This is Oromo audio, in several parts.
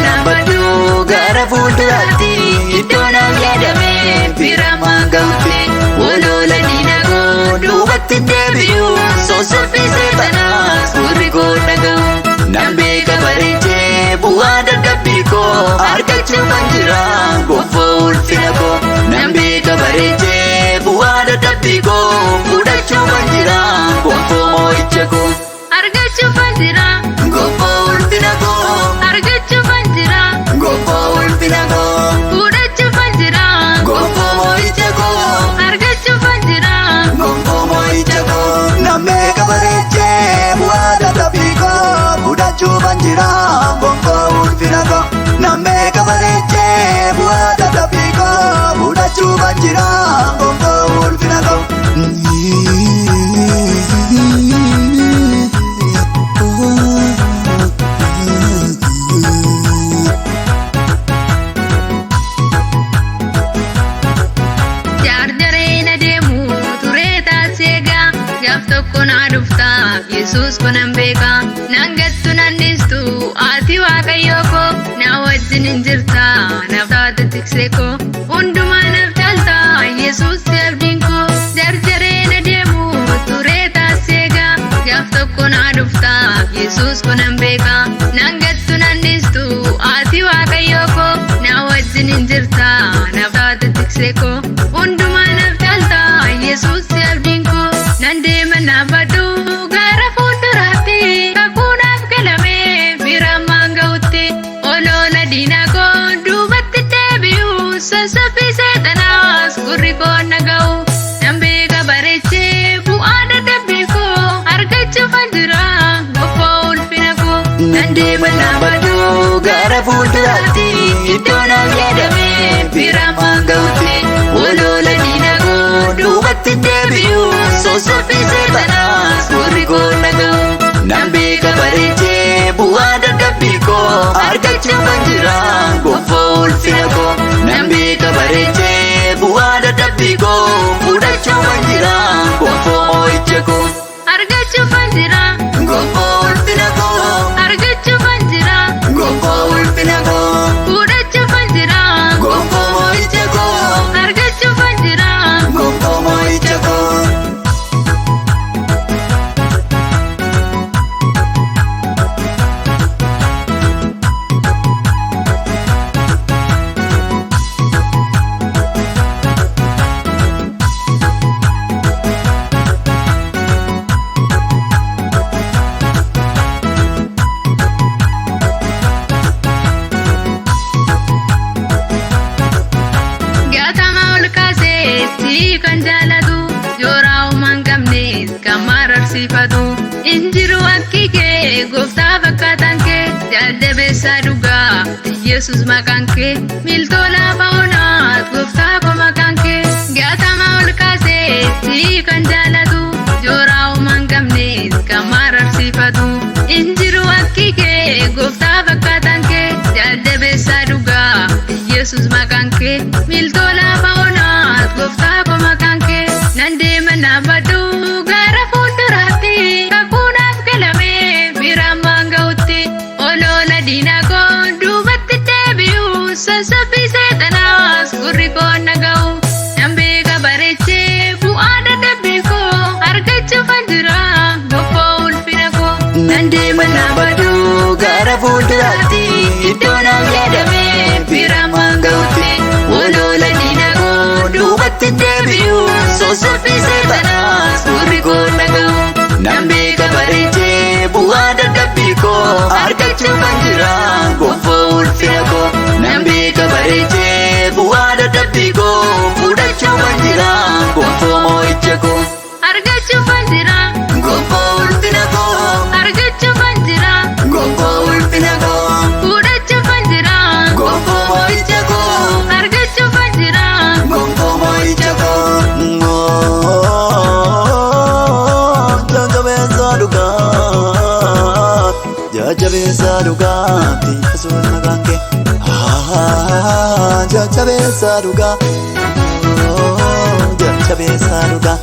dhaabadhu gara fuulduraatti iddoo naaf yaadame biramaan ga'utti walola diina koo duubatti deebi'u sossoffii seexanaas gurri koo dhaga'u nan beeka bareechee bu'aa dadhabbii koo argachuufan jira gonfoo ulfina koo nan beeka bareechee bu'aa dadhabbii koo fudhachuufan jira gonfoo moo'icha koo argachuufan jira gonfoo ulfina koo argachuufan jira gonfoo ulfina koo fudhachuufan jira gonfoo moo'icha koo argachuufan jira gonfoo moo'icha koo nan beeka bareechee bu'aa dadhabbii koo fudhachuufan jira gonfoo ulfina koo nan beeka bareechee bu'aa dadhabbii koo fudhachuufan jira gonfoo ulfina koo. Jarjareen adeemu turee taaseegaa gaaf tokko naa dhufta Yesuus kunan beeka nan gattu nan dhiistu ati waaqayyoo koo na wajjin hin jirta naaf taate tiksee koo hundumaa naaf caalta Yesuus abdiin koo jarjareen adeemu turee taaseegaa gaaf tokko naa dhufta Yesuus kunan beeka nan gattu nan dhiistu ati waaqayyoo koo na wajjin hin jirta naaf taate tiksee koo hundumaa naaf caalta Yesuus abdiin koo nan deema dhaabadhu gara fuulduraatti kakuu naaf galame biramaan ga'utti olola diina koo duubatti deebi'u sossoffii seexanaas gurri koo dhaga'u nan beeka bareechee bu'aa dadhabbii koo argachuufan jira gonfoo ulfina koo nan deema dhaabadhu gara fuulduraatti iddoo naaf yaadame biramaan ga'utti walola diina koo duubatti deebi'u sossoffii seexanaas gurri koo dhaga'u nan beeka bareechee bu'aa dadhabbii koo argachuufan jira gonfoo ulfina koo nan beeka bareechee bu'aa dadhabbii koo fudhachuufan jira gonfoo moo'icha koo argachuufan jira gonfoo ulfina koo argachuufan jira gonfoo ulfina koo fudhachuufan jira gonfoo moo'icha koo argachuufan jira gonfoo moo'icha koo. Gaatama ol kaasee si kan jaalatu jooraa uumaan qabnes kan mararsiifatu injiru akki kee gooftaa fakkaatan kee jajjabeessaa dhugaa Yesuus maqaan kee miltoo lafa onaat gooftaa koo maqaan kee gaatama ol kaasee si kan jaalatu jooraa uumaan qabnes kan mararsiifatu injiru akki kee gooftaa fakkaatan kee jajjabeessaa dhugaa Yesuus maqaan kee miltoo lafa onaat gooftaa koo maqaan kee nan deema dhaabadhu gara fuulduraatti kakuu naaf galame biramaan ga'utti olola diina koo duubatti deebi'u sossoffii seexanaas gurri koo dhaga'u nan beeka bareechee bu'aa dadhabbii koo argachuufan jira gonfoo ulfina koo nan deema dhaabadhu gara fuulduraatti iddoo naaf yaadame biramaan ga'utti walola diina koo duubatti deebi'u sossoffii seexanaas gurri koo dhaga'u nan beeka bareechee bu'aa dadhabbii koo argachuufan jira gonfoo ulfina koo nan beeka bareechee bu'aa dadhabbii koo fudhachuufan jira gonfoo moo'icha koo argachuufan jira gonfoo ulfina koo argachuufan jira gonfoo ulfina koo fudhachuufan jira gonfoo moo'icha koo argachuufan jira gonfoo moo'icha koo. Jajjabeessaa dhugaa jajjabeessaa dhugaatti Yesuus maqaan kee jajjabeessaa dhugaa jajjabeessaa dhugaa.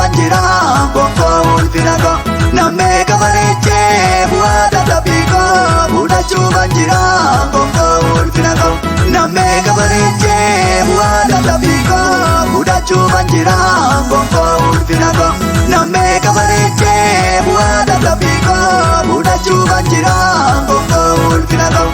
fudhachuufan jira gonfoo ulfina koo nammee kabareechee bu'aa dadhabbii koo fudhachuufan jira gonfoo ulfina koo nammee kabareechee bu'aa dadhabbii koo fudhachuufan jira gonfoo ulfina koo nammee kabareechee bu'aa dadhabbii koo fudhachuufan jira gonfoo ulfina koo.